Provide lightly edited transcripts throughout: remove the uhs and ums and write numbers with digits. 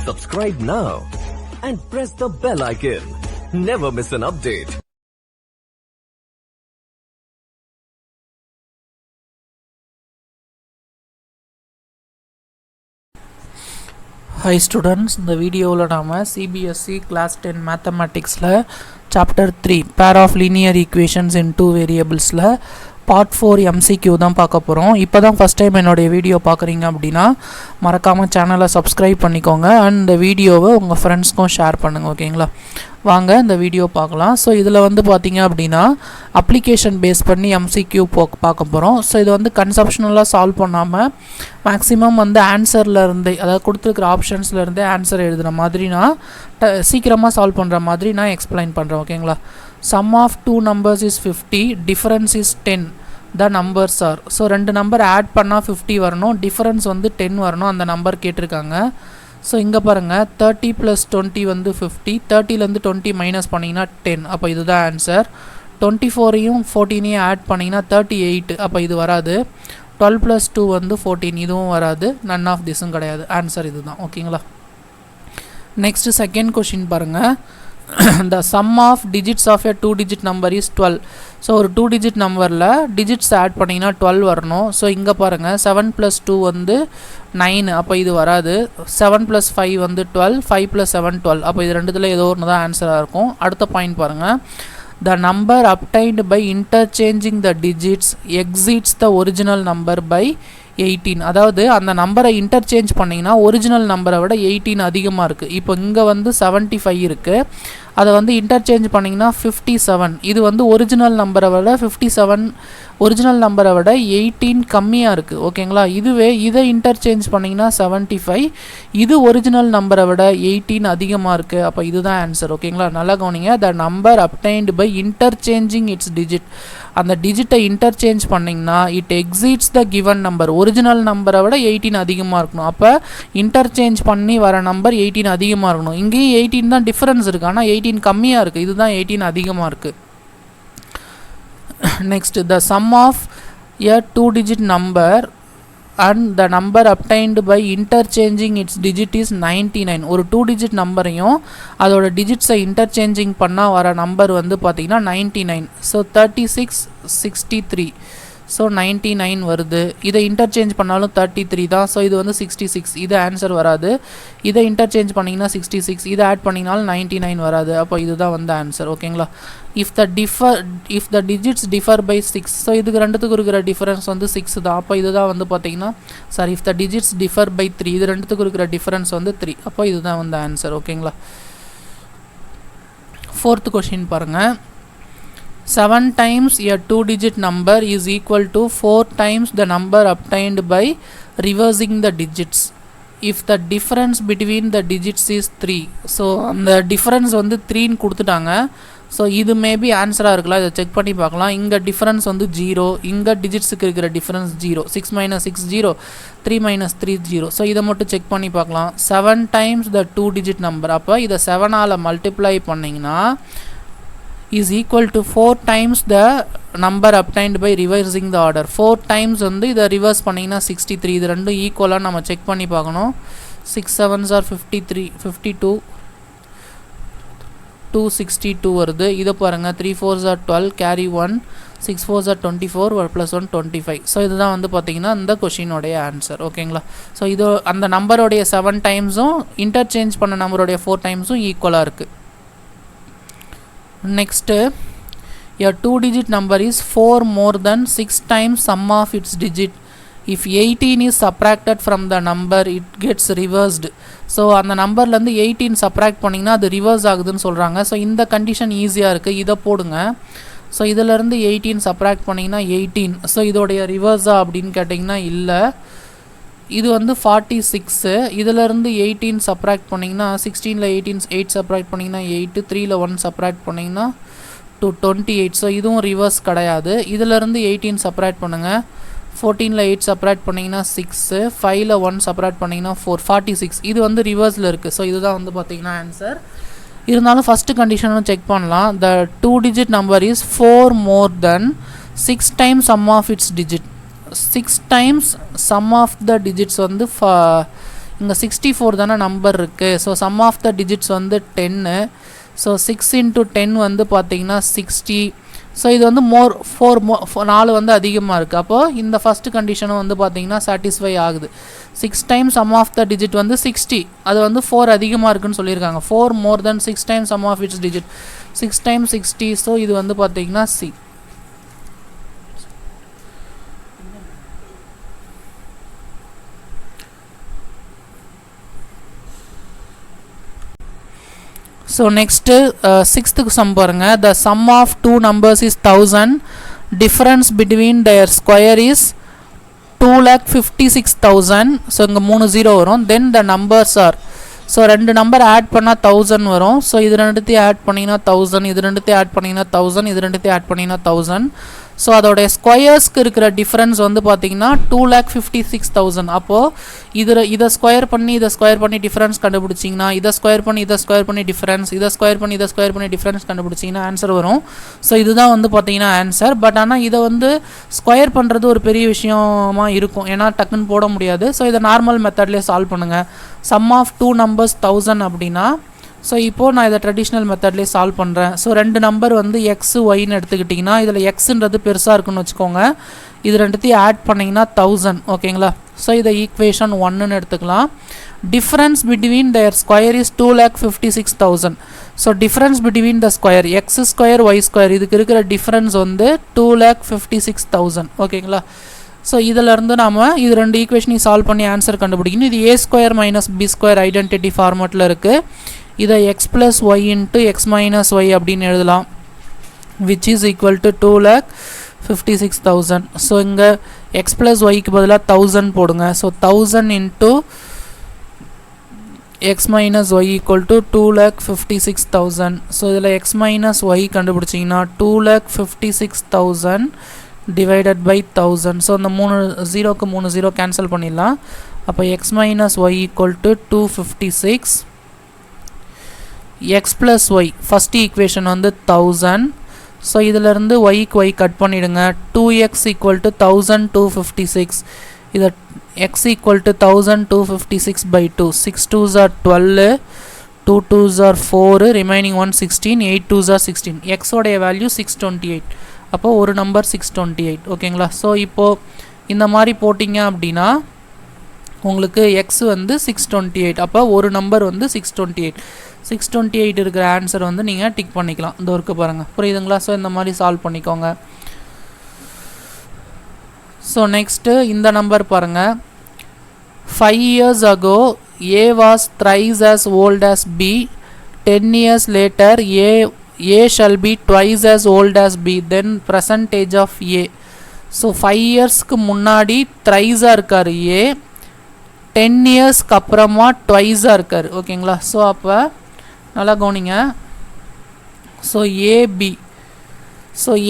Subscribe now and press the bell icon. Never miss an update. Hi students, இந்த வீடியோவில் நாம CBSE Class 10 Mathematicsல Chapter 3 Pair of Linear Equations in Two Variablesல Part 4 MCQ தான் பார்க்க போகிறோம். இப்போ தான் ஃபஸ்ட் டைம் என்னுடைய வீடியோ பார்க்குறீங்க அப்படின்னா மறக்காமல் சேனலை சப்ஸ்கிரைப் பண்ணிக்கோங்க அண்ட் இந்த வீடியோவை உங்கள் ஃப்ரெண்ட்ஸ்க்கும் ஷேர் பண்ணுங்கள். ஓகேங்களா, வாங்க இந்த வீடியோ பார்க்கலாம். ஸோ இதில் வந்து பார்த்தீங்க அப்படின்னா அப்ளிகேஷன் பேஸ் பண்ணி MCQ பார்க்க போகிறோம். ஸோ இது வந்து கன்செப்ஷனலாக சால்வ் பண்ணாமல் மேக்ஸிமம் வந்து ஆன்சர்லேருந்தே, அதாவது கொடுத்துருக்குற ஆப்ஷன்ஸ்லேருந்தே ஆன்சர் எழுதுகிற மாதிரி நான் சீக்கிரமாக சால்வ் பண்ணுற மாதிரி நான் எக்ஸ்பிளைன் பண்ணுறேன். ஓகேங்களா, sum of two numbers is 50, difference is 10, the numbers are. So ரெண்டு நம்பர் ஆட் பண்ணால் 50 வரணும், டிஃபரன்ஸ் வந்து 10 வரணும், அந்த நம்பர் கேட்டிருக்காங்க. ஸோ இங்கே பாருங்கள், 30 + 20 வந்து 50, 30லேருந்து 20 மைனஸ் பண்ணிங்கன்னா 10, அப்போ இதுதான் ஆன்சர். 24யும் 14யும் ஆட் பண்ணிங்கன்னா 38, அப்போ இது வராது. 12 + 2 வந்து 14, இதுவும் வராது. நன் ஆஃப் திஸும் கிடையாது. ஆன்சர் இது தான். ஓகேங்களா, நெக்ஸ்ட் செகண்ட் கொஷின் பாருங்கள். the sum of digits of a two digit number is 12. So ஒரு 2 digit நம்பரில் டிஜிட்ஸ் ஆட் பண்ணிங்கன்னா 12 வரணும். ஸோ இங்கே பாருங்கள், 7 + 2 வந்து 9, அப்போ இது வராது. 7 + 5 வந்து 12, 5 + 7 12, அப்போ இது ரெண்டுத்தில் ஏதோ ஒன்று தான் ஆன்சராக இருக்கும். அடுத்த பாயிண்ட் பாருங்கள், the number obtained by interchanging the digits exceeds the original number by 18. அதாவது அந்த நம்பரை இன்டர்சேஞ்ச் பண்ணிங்கன்னா ஒரிஜினல் நம்பரை விட 18 அதிகமாக இருக்குது. இப்போ இங்கே வந்து 75 இருக்குது, அதை வந்து இன்டர்சேஞ்ச் பண்ணிங்கன்னா 57. இது வந்து ஒரிஜினல் நம்பரை விட 57, ஒரிஜினல் நம்பரை விட 18 கம்மியாக இருக்குது. ஓகேங்களா, இதுவே இதை இன்டர்சேஞ்ச் பண்ணிங்கன்னா 75, இது ஒரிஜினல் நம்பரை விட 18 அதிகமாக இருக்குது. அப்போ இதுதான் ஆன்சர். ஓகேங்களா, நல்லா கவனிங்க. The number obtained by interchanging its digit, அந்த டிஜிட்டை இன்டர்சேஞ்ச் பண்ணிங்கன்னா it exceeds the given number, original நம்பரை விட 18 அதிகமாக இருக்கணும். அப்போ இன்டர்சேஞ்ச் பண்ணி வர நம்பர் 18 அதிகமாக இருக்கணும். இங்கேயும் 18 தான் டிஃப்ரென்ஸ் இருக்குது, ஆனால் 18 கம்மியாக இருக்குது, இதுதான் 18 அதிகமாக இருக்குது. Next, the sum of a 2 digit number and the number obtained by interchanging its digit is 99. ஒரு 2 digit நம்பரையும் அதோட டிஜிட்ஸை இன்டர்சேஞ்சிங் பண்ணால் வர நம்பர் வந்து பார்த்திங்கன்னா 99. ஸோ 36 63, ஸோ 99 வருது. இதை இன்டர்சேஞ்ச் பண்ணாலும் 33 தான். ஸோ இது வந்து 66, இது ஆன்சர் வராது. இதை இன்டர்சேஞ்ச் பண்ணிங்கன்னா 66, இதை ஆட் பண்ணிங்கனாலும் 99 வராது. அப்போ இதுதான் வந்து ஆன்சர். ஓகேங்களா, if the digits differ by 6, so இதுக்கு ரெண்டுத்துக்கு இருக்கிற டிஃபரன்ஸ் வந்து 6 தான். அப்போ இதுதான் வந்து பார்த்திங்கன்னா sorry, if the digits differ by 3, இது ரெண்டுத்துக்கு இருக்கிற டிஃபரன்ஸ் வந்து 3. அப்போ இதுதான் வந்து ஆன்சர். ஓகேங்களா, ஃபோர்த் கொஷின் பாருங்கள். 7 times a 2 digit number is equal to 4 times the number obtained by reversing the digits if the difference between the digits is 3. So அந்த டிஃபரன்ஸ் வந்து 3ன்னு கொடுத்துட்டாங்க. ஸோ இது மேபி ஆன்சராக இருக்கலாம், இதை செக் பண்ணி பார்க்கலாம். இங்கே டிஃபரன்ஸ் வந்து 0, இங்கே டிஜிட்ஸுக்கு இருக்கிற டிஃபரன்ஸ் 0, 6 - 6 0, 3 - 3 0. ஸோ இதை மட்டும் செக் பண்ணி பார்க்கலாம். 7 times the 2 digit number, அப்போ இதை 7ஆல் மல்டிப்ளை பண்ணிங்கன்னா is equal to 4 times the number obtained by reversing the order. 4 times வந்து இதை ரிவர்ஸ் பண்ணிங்கன்னா 63. இது ரெண்டும் ஈக்குவலாக நம்ம செக் பண்ணி பார்க்கணும். 6 7s are 53, 52, 262 வருது. இதை பாருங்கள், 3 4s are 12, carry 1, 6 4s are 24, +1 25. So இதுதான் வந்து பார்த்திங்கன்னா இந்த கொஷினோடைய ஆன்சர். ஓகேங்களா, ஸோ இது அந்த நம்பருடைய 7 டைம்ஸும் இன்டர்சேஞ்ச் பண்ண நம்பருடைய 4 டைம்ஸும் ஈக்குவலாக இருக்குது. Next, a 2 digit number is 4 more than 6 times sum of its digit. If 18 is subtracted from the number, it gets reversed. So அந்த நம்பர்லேருந்து 18 சப்ராக்ட் பண்ணிங்கன்னா அது ரிவர்ஸ் ஆகுதுன்னு சொல்கிறாங்க. ஸோ இந்த கண்டிஷன் ஈஸியாக இருக்குது, இதை போடுங்க. ஸோ இதிலேருந்து 18 சப்ராக்ட் பண்ணிங்கன்னா 18. ஸோ இதோடைய ரிவர்ஸா அப்படின்னு கேட்டிங்கன்னா இல்லை, இது வந்து 46. இதிலேருந்து 18 சப்ராக்ட் பண்ணிங்கன்னா 16ல் 8 சப்ராக்ட் பண்ணிங்கன்னா 8, 3ல் 1 சப்ராக்ட் பண்ணிங்கன்னா 28. ஸோ இதுவும் ரிவர்ஸ் கிடையாது. இதிலேருந்து 18 சப்ராக்ட் பண்ணுங்கள், 14ல் 8 சப்ராக்ட் பண்ணிங்கன்னா 6, 5ல் 1 சப்ராக்ட் பண்ணிங்கன்னா 4, 46. இது வந்து ரிவர்ஸில் இருக்குது. ஸோ இதுதான் வந்து பார்த்திங்கன்னா ஆன்சர். இருந்தாலும் ஃபஸ்ட்டு கண்டிஷனும் செக் பண்ணலாம். த 2 digit number is 4 more than 6 times sum of its digit. 6 times sum of the digits வந்து இங்கே 64 தானே நம்பர் இருக்குது. So sum of the digits வந்து 10. ஸோ 6 into 10 வந்து பார்த்தீங்கன்னா 60. ஸோ இது வந்து 4 வந்து அதிகமாக இருக்குது. அப்போது இந்த ஃபஸ்ட்டு கண்டிஷனும் வந்து பார்த்தீங்கன்னா சாட்டிஸ்ஃபை ஆகுது. 6 times sum of the digit வந்து 60, அது வந்து 4 அதிகமாக இருக்குன்னு சொல்லியிருக்காங்க. 4 more than 6 times sum of its digit, 6 times 60. So இது வந்து பார்த்தீங்கன்னா C. So next 6th sum பாருங்க. The sum of two numbers is 1000. Difference between their square is 2,56,000. So இங்க 3 0 வரும். Then the numbers are, so ரெண்டு number add பண்ணால் 1000 வரும். So இது ரெண்டுத்தையும் ஆட் பண்ணிங்கன்னா 1000, இது ரெண்டுத்தையும் ஆட் பண்ணிங்கன்னா 1000, இது ரெண்டுத்தையும் ஆட் பண்ணிங்கன்னா 1000. ஸோ அதோடைய ஸ்கொயர்ஸ்க்கு இருக்கிற டிஃப்ரென்ஸ் வந்து பார்த்தீங்கன்னா 2,56,000. அப்போது இதை ஸ்கொயர் பண்ணி டிஃப்ரென்ஸ் கண்டுபிடிச்சிங்கன்னா, இதை ஸ்கொயர் பண்ணி டிஃப்ரென்ஸ், இதை ஸ்கொயர் பண்ணி டிஃப்ரென்ஸ் கண்டுபிடிச்சிங்கன்னா ஆன்சர் வரும். ஸோ இதுதான் வந்து பார்த்தீங்கன்னா ஆன்சர். பட் ஆனால் இதை வந்து ஸ்கொயர் பண்ணுறது ஒரு பெரிய விஷயமா இருக்கும், ஏன்னா டக்குன்னு போட முடியாது. ஸோ இதை நார்மல் மெத்தட்லேயே சால்வ் பண்ணுங்கள். சம் ஆஃப் டூ நம்பர்ஸ் 1000 அப்படின்னா, ஸோ இப்போது நான் இதை ட்ரெடிஷ்னல் மெத்தட்லேயே சால்வ் பண்ணுறேன். ஸோ ரெண்டு நம்பர் வந்து எக்ஸு ஒய்ன்னு எடுத்துக்கிட்டிங்கன்னா, இதில் எக்ஸுன்றது பெருசாக இருக்குன்னு வச்சுக்கோங்க. இது ரெண்டுத்தையும் ஆட் பண்ணிங்கன்னா 1000. ஓகேங்களா? ஸோ இதை ஈக்குவேஷன் 1ன்னு எடுத்துக்கலாம். Difference between their square is 2,56,000. So difference between the square x square y square, இதுக்கு இருக்கிற டிஃப்ரென்ஸ் வந்து 2,56,000. ஓகேங்களா? ஸோ இதிலேருந்து நாம் இது ரெண்டு ஈக்குவேஷனையும் சால்வ் பண்ணி ஆன்சர் கண்டுபிடிக்கணும். இது a square minus b square identity ஃபார்மேட்டில் இருக்குது. இதை X plus Y into X minus Y அப்படின்னு எழுதலாம், which is equal to 2,56,000. So இங்கே எக்ஸ் ப்ளஸ் ஒய்க்கு பதிலாக 1000 போடுங்க. So 1000 into X minus Y equal to 2,56,000. So இதில் எக்ஸ் மைனஸ் ஒய் கண்டுபிடிச்சிங்கன்னா 2,56,000 divided by 1000. ஸோ இந்த 3 0க்கு 3 0 கேன்சல் பண்ணிடலாம். அப்போ X minus Y equal to 256. X plus Y first equation வந்து 1000. ஸோ இதிலேருந்து ஒய்க்கு ஒய் கட் பண்ணிவிடுங்க. 2x equal to 1256. இதை x equal to 1256 by 2. 6 2s are 12, 2 2s are 4, remaining 1 16, 8 2s are 16. எக்ஸோடைய வேல்யூ 628. அப்போது ஒரு நம்பர் 628. ஓகேங்களா? ஸோ இப்போது இந்த மாதிரி போட்டிங்க அப்படின்னா உங்களுக்கு எக்ஸ் வந்து 628. அப்போ ஒரு நம்பர் வந்து 628 இருக்கிற ஆன்சர் வந்து நீங்கள் டிக் பண்ணிக்கலாம். இந்த ஒர்க்கு பாருங்கள், புரியுதுங்களா? ஸோ இந்த மாதிரி சால்வ் பண்ணிக்கோங்க. ஸோ நெக்ஸ்ட்டு இந்த நம்பர் பாருங்கள். 5 years ago A was thrice as old as B. 10 years later A shall be twice as old as B. Then present age of A. So 5 yearsக்கு முன்னாடி த்ரைஸாக இருக்கார் A, 10 yearsக்கு அப்புறமா ட்வைஸாக இருக்கார். ஓகேங்களா? ஸோ அப்போ நல்லா கவனிங்க. ஸோ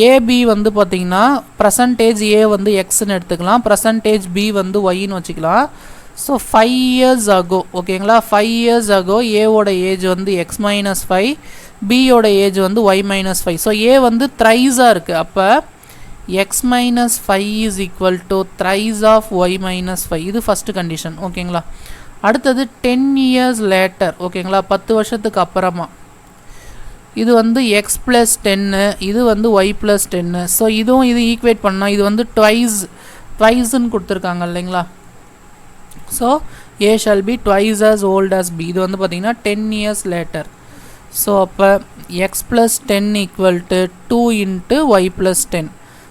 ஏபி வந்து பார்த்திங்கன்னா பர்சன்டேஜ் ஏ வந்து எக்ஸ்ன்னு எடுத்துக்கலாம், பர்சன்டேஜ் பி வந்து ஒய்ன்னு வச்சுக்கலாம். ஸோ 5 years ago, ஓகேங்களா? 5 years ago ஏவோட ஏஜ் வந்து எக்ஸ் மைனஸ் 5, பியோட ஏஜ் வந்து ஒய் மைனஸ் 5. ஸோ ஏ வந்து த்ரைஸாக இருக்குது. அப்போ X minus 5 is equal to thrice of y minus 5. இது ஃபஸ்ட்டு கண்டிஷன். ஓகேங்களா? அடுத்தது 10 years later, ஓகேங்களா? 10 வருஷத்துக்கு அப்புறமா இது வந்து எக்ஸ் ப்ளஸ் 10, இது வந்து ஒய் ப்ளஸ் 10. ஸோ இதுவும் இது ஈக்குவேட் பண்ணால் இது வந்து ட்வைஸ்ன்னு கொடுத்துருக்காங்க இல்லைங்களா? So A shall B twice as old as B. இது வந்து பார்த்திங்கன்னா 10 years later. ஸோ அப்போ x plus 10 equal to 2 into y plus 10.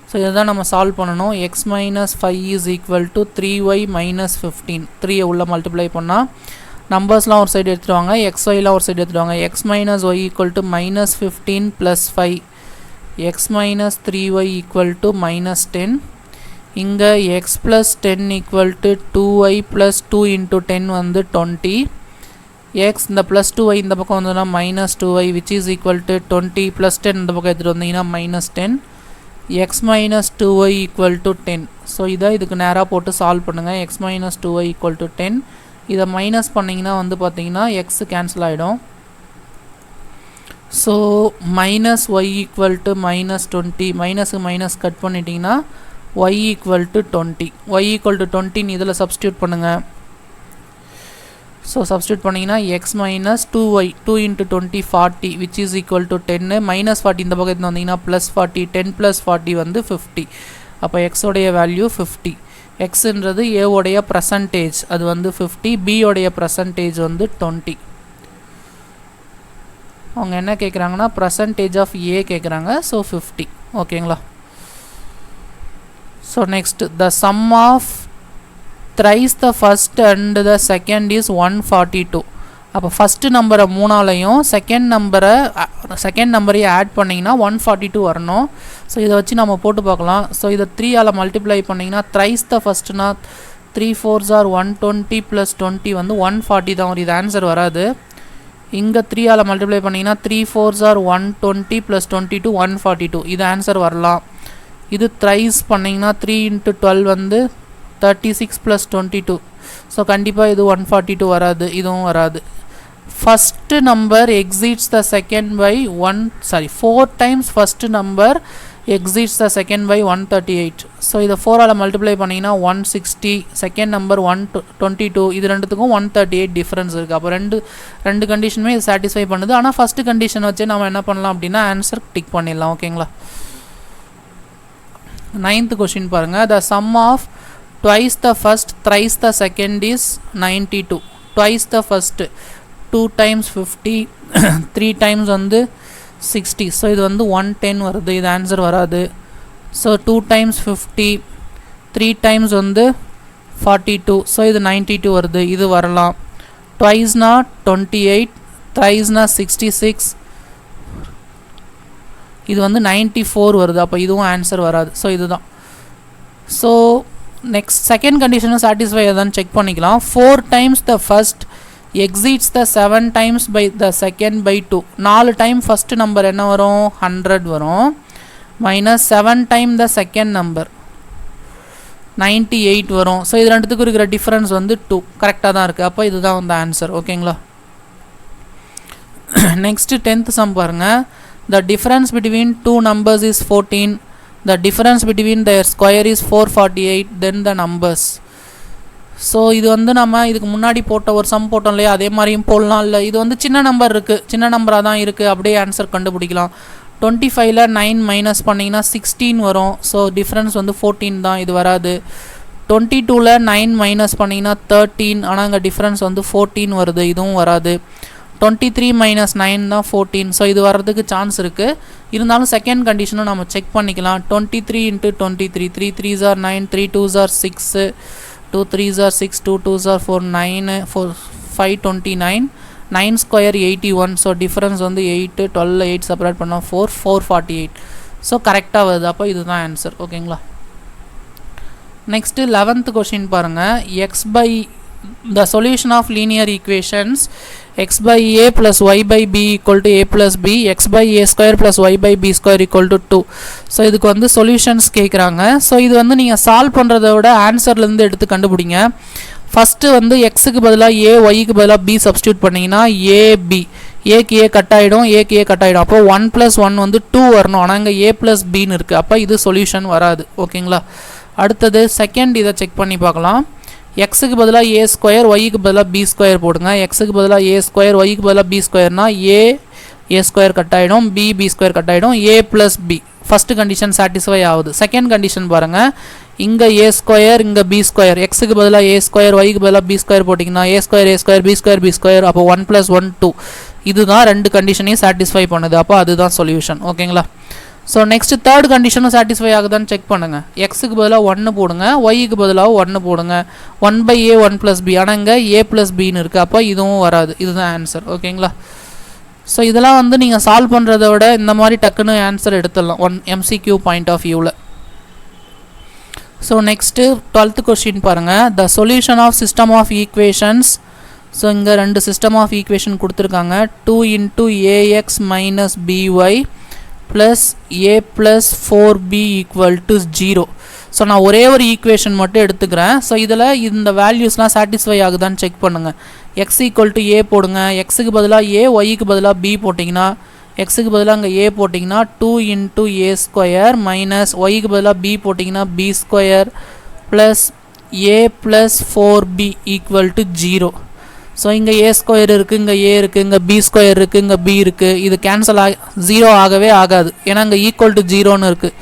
So இதை தான் நம்ம சால்வ் பண்ணணும். X minus 5 is equal to 3y minus 15. 3 உள்ள மல்டிப்ளை பண்ணால் நம்பர்ஸ்லாம் ஒரு சைடு எடுத்துடுவாங்க, எக்ஸ் ஒய்லாம் ஒரு சைடு எடுத்துடுவாங்க. X minus Y equal to minus 15 plus 5. X minus 3y equal to minus 10. இங்கே X plus 10 equal to 2y plus 2 into 10 வந்து 20. X இந்த plus 2y இந்த பக்கம் வந்ததுன்னா minus 2y which is equal to 20 plus 10 இந்த பக்கம் எடுத்துகிட்டு வந்தீங்கன்னா minus 10. X minus 2y equal to 10. So இதை இதுக்கு நேராக போட்டு சால்வ் பண்ணுங்கள். X minus 2y equal to 10. இதை மைனஸ் பண்ணிங்கன்னா வந்து பார்த்தீங்கன்னா எக்ஸ் கேன்சல் ஆகிடும். So minus Y equal to minus 20. மைனஸுக்கு மைனஸ் கட் பண்ணிட்டீங்கன்னா Y equal to 20. Y equal to 20 இதில் சப்ஸ்டியூட் பண்ணுங்கள். ஸோ சப்ஸ்டியூட் பண்ணிங்கன்னா X minus 2y 2 into 20 40 which is equal to 10 minus 40 இந்த பக்கத்தில் வந்தீங்கன்னா ப்ளஸ் 40 10 + 40 வந்து 50. அப்போ எக்ஸோடைய வேல்யூ 50. எக்ஸுன்றது ஏவோடைய பர்சன்டேஜ் அது வந்து 50, பியோடைய பர்சன்டேஜ் வந்து 20. அவங்க என்ன கேட்குறாங்கன்னா பர்சன்டேஜ் ஆஃப் ஏ கேட்குறாங்க. ஸோ 50. ஓகேங்களா. So next the sum of thrice the first and the second is 142. அப்போ ஃபஸ்ட்டு நம்பரை 3ஆலையும் செகண்ட் நம்பரையும் ஆட் பண்ணிங்கன்னா 142 வரணும். ஸோ இதை வச்சு நம்ம போட்டு பார்க்கலாம். ஸோ இதை 3ஆல் மல்டிப்ளை பண்ணிங்கன்னா த்ரைஸ் த ஃபஸ்ட்டுனா 3 4s are 120 + 20 வந்து 140 தான் வரும். இது ஆன்சர் வராது. இங்கே 3ஆல் மல்டிப்ளை பண்ணிங்கன்னா 3 4s are 120 + 22 142 இது ஆன்சர் வரலாம். இது த்ரைஸ் பண்ணிங்கன்னா 3 × 12 வந்து 36 + 22. ஸோ கண்டிப்பாக இது 142 வராது, இதுவும் வராது. First number exceeds the second by 4 times first number exceeds the second by 138. So இதை 4ஆல் மல்டிப்ளை பண்ணிங்கன்னா 160, செகண்ட் நம்பர் 122, இது ரெண்டுத்துக்கும் 138 டிஃப்ரென்ஸ் இருக்குது. அப்போ ரெண்டு கண்டிஷனுமே இது சாட்டிஸ்ஃபை பண்ணுது. ஆனால் ஃபஸ்ட்டு கண்டிஷன் வச்சு நம்ம என்ன பண்ணலாம் அப்படின்னா ஆன்சர் டிக் பண்ணிடலாம். ஓகேங்களா. 9th கொஷின் பாருங்கள். The sum of twice the first thrice the second is 92. twice the first 2 times 50 3 times வந்து 60. ஸோ இது வந்து 110 வருது, இது ஆன்சர் வராது. ஸோ 2 times 50 3 times வந்து 42. ஸோ இது 92 வருது, இது வரலாம். twiceனா 28, thriceனா 66, இது வந்து 94 வருது. அப்போ இதுவும் ஆன்சர் வராது. ஸோ இதுதான். ஸோ நெக்ஸ்ட் செகண்ட் கண்டிஷனும் சாட்டிஸ்ஃபை ஆகுதான்னு செக் பண்ணிக்கலாம். 4 times the first exceeds the 7 times by the second by 2. 4 time first number என்ன வரும் 100 வரும். Minus 7 time the second number 98 வரும். ஸோ இது ரெண்டுத்துக்கும் இருக்கிற டிஃப்ரென்ஸ் வந்து 2 கரெக்டாக தான் இருக்குது. அப்போ இதுதான் வந்து ஆன்சர். ஓகேங்களா. நெக்ஸ்ட்டு 10th சம் பாருங்கள். The difference between 2 numbers is 14. The difference between their square is 448. Then the numbers. So இது வந்து நம்ம இதுக்கு முன்னாடி போட்ட ஒரு சம் போட்டோம் இல்லையா, அதே மாதிரியும் போடலாம். இல்லை இது வந்து சின்ன நம்பர் இருக்குது, சின்ன நம்பராக தான் இருக்குது, அப்படியே ஆன்சர் கண்டுபிடிக்கலாம். 25ல் 9 மைனஸ் பண்ணிங்கன்னா 16 வரும். ஸோ டிஃப்ரென்ஸ் வந்து 14 தான், இது வராது. 22ல் 9 மைனஸ் பண்ணிங்கன்னா 13, ஆனால் அங்கே டிஃப்ரென்ஸ் வந்து 14 வருது, இதுவும் வராது. 23 minus 9 தான் 14. ஸோ இது வர்றதுக்கு சான்ஸ் இருக்குது. இருந்தாலும் செகண்ட் கண்டிஷனும் நம்ம செக் பண்ணிக்கலாம். 23 × 23 3 3s are 9 3 2s are 6 2 3s are 6 2 2s are 4 9 4 5 29 9 square 81. So difference வந்து 8 12 8 செப்பரேட் பண்ணால் 4 448. ஸோ கரெக்டாக வருது. அப்போ இதுதான் ஆன்சர். ஓகேங்களா. நெக்ஸ்ட்டு 11th கொஷின் பாருங்கள். X by the solution of linear equations x by a plus y by b equal to a plus b, x by a square plus y by b square equal to 2. So இதுக்கு வந்து solutions கேட்குறாங்க. So இது வந்து நீங்கள் solve பண்ணுறத விட ஆன்சர்லேருந்து எடுத்து கண்டுபிடிங்க. ஃபஸ்ட்டு வந்து எக்ஸுக்கு பதிலாக ஏ, ஒய்க்கு பதிலாக பி சப்ஸ்டியூட் பண்ணிங்கன்னா ஏபி, ஏக்கு ஏ கட் ஆகிடும், ஏக்கு ஏ கட் ஆகிடும். அப்போ 1 + 1 வந்து 2 வரணும். ஆனால் இங்கே a + bன்னு இருக்குது. அப்போ இது சொல்யூஷன் வராது. ஓகேங்களா. அடுத்தது செகண்ட் இதை செக் பண்ணி பார்க்கலாம். எக்ஸுக்கு பதிலாக ஏ ஸ்கொயர், ஒய்க்கு பதிலாக பி ஸ்கொயர் போடுங்க. எக்ஸுக்கு பதிலாக ஏ ஸ்கொயர், ஒய்க்கு பதிலாக பி ஸ்கொயர்னா ஏ ஸ்கொயர் கட் ஆகிடும், பி ஸ்கொயர் கட் ஆகிடும். a + b first condition satisfy ஆகுது. செகண்ட் கண்டிஷன் பாருங்கள். இங்கே ஏ ஸ்கொயர், இங்கே பி ஸ்கொயர். எக்ஸுக்கு பதிலாக ஏ ஸ்கொயர், ஒய்க்கு பதிலாக பி ஸ்கொயர் போட்டிங்கன்னா ஏ ஸ்கொயர் பி ஸ்கொயர். அப்போ 1 + 1 2. இதுதான் ரெண்டு கண்டிஷனையும் சாட்டிஸ்ஃபை பண்ணுது. அப்போ அதுதான் சொல்யூஷன். ஓகேங்களா. ஸோ நெக்ஸ்ட்டு தேர்ட் கண்டிஷனும் சாட்டிஸ்ஃபை ஆகுதான்னு செக் பண்ணுங்கள். எக்ஸுக்கு பதிலாக 1 போடுங்க, ஒய்க்கு பதிலாக 1 போடுங்க. 1 by a 1 + b, ஆனால் இங்கே a + bன்னு இருக்குது. அப்போ இதுவும் வராது. இதுதான் ஆன்சர். ஓகேங்களா. ஸோ இதெல்லாம் வந்து நீங்கள் சால்வ் பண்ணுறத விட இந்த மாதிரி டக்குன்னு ஆன்சர் எடுத்துடலாம் MCQ பாயிண்ட் ஆஃப் வியூவில். ஸோ நெக்ஸ்ட்டு 12th கொஸ்டின் பாருங்கள். The solution of system of ஈக்குவேஷன்ஸ். ஸோ இங்கே ரெண்டு சிஸ்டம் ஆஃப் ஈக்குவேஷன் கொடுத்துருக்காங்க. 2 × ax - by plus a plus 4b equal to 0. So நான் ஒரே ஒரு ஈக்குவேஷன் மட்டும் எடுத்துக்கிறேன். ஸோ இதில் இந்த வேல்யூஸ்லாம் சாட்டிஸ்ஃபை ஆகுதான்னு செக் பண்ணுங்கள். எக்ஸ் ஈக்குவல் டு ஏ போடுங்க. எக்ஸுக்கு பதிலாக ஏ, ஒய்க்கு பதிலாக பி போட்டிங்கன்னா, எக்ஸுக்கு பதிலாக அங்கே ஏ போட்டிங்கன்னா 2 × a ஸ்கொயர் மைனஸ் ஒய்க்கு பதிலாக பி போட்டிங்கன்னா b square plus a plus 4b equal to 0. So இங்கே ஏ ஸ்கொயர் இருக்குது, இங்கே ஏ இருக்குது, இங்கே பி ஸ்கொயர் இருக்குது, இங்கே பி இருக்குது. இது கேன்சல் ஜீரோ ஆகவே ஆகாது, ஏன்னா இங்கே ஈக்குவல் டு ஜீரோன்னு இருக்குது.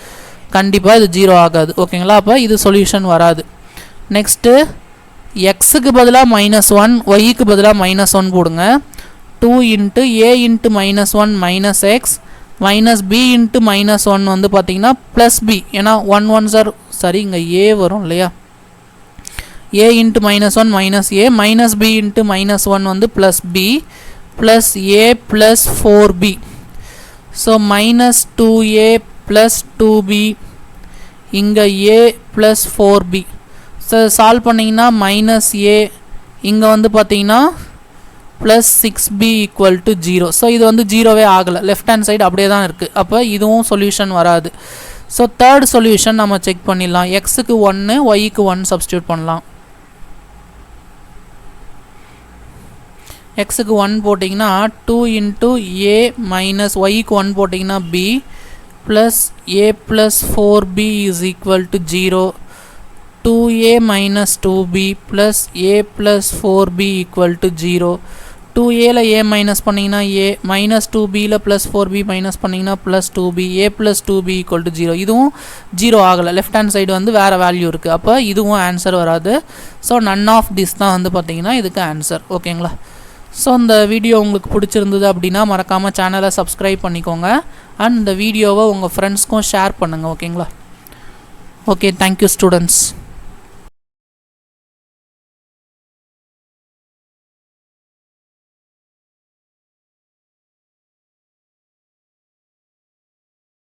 கண்டிப்பாக இது ஜீரோ ஆகாது. ஓகேங்களா? அப்போ இது சொல்யூஷன் வராது. நெக்ஸ்ட்டு எக்ஸுக்கு பதிலாக -1, ஒய்க்கு பதிலாக -1 போடுங்க. 2 into A into -1 minus X minus B into -1 வந்து பார்த்தீங்கன்னா ப்ளஸ் பி, ஏன்னா 1 1 சார் சரி இங்கே ஏ வரும் இல்லையா, a into -1 minus a minus b into -1 வந்து plus b plus a plus 4b. So minus 2a plus 2b இங்க a plus 4b. So solve பண்ணிங்கன்னா minus a இங்க வந்து பார்த்தீங்கன்னா plus 6b equal to 0. So இது வந்து 0வே ஆகலை, left hand side அப்படியே தான் இருக்குது. அப்போ இதுவும் சொல்யூஷன் வராது. ஸோ தேர்ட் சொல்யூஷன் நம்ம செக் பண்ணிடலாம். எக்ஸுக்கு 1 ஒய்க்கு 1 சப்ஸ்டியூட் பண்ணலாம். எக்ஸுக்கு 1 போட்டிங்கன்னா 2 இன்ட்டு ஏ மைனஸ் ஒய்க்கு 1 போட்டிங்கன்னா B plus A plus 4b is equal to 0. 2a minus 2b plus A plus 4b equal to 0. 2aல ஏ மைனஸ் பண்ணிங்கன்னா ஏ மைனஸ் 2bல ப்ளஸ் 4b மைனஸ் பண்ணிங்கன்னா plus 2b A plus 2b equal to 0. இதுவும் 0 ஆகலை, left hand side வந்து வேறு value இருக்குது. அப்போ இதுவும் ஆன்சர் வராது. ஸோ நன் ஆஃப் திஸ் தான் வந்து பார்த்திங்கன்னா இதுக்கு ஆன்சர். ஓகேங்களா? ஸோ இந்த வீடியோ உங்களுக்கு பிடிச்சிருந்தது அப்படின்னா மறக்காமல் சேனலை சப்ஸ்கிரைப் பண்ணிக்கோங்க. அண்ட் இந்த வீடியோவை உங்கள் ஃப்ரெண்ட்ஸ்க்கும் ஷேர் பண்ணுங்கள். ஓகேங்களா? Okay, thank you students.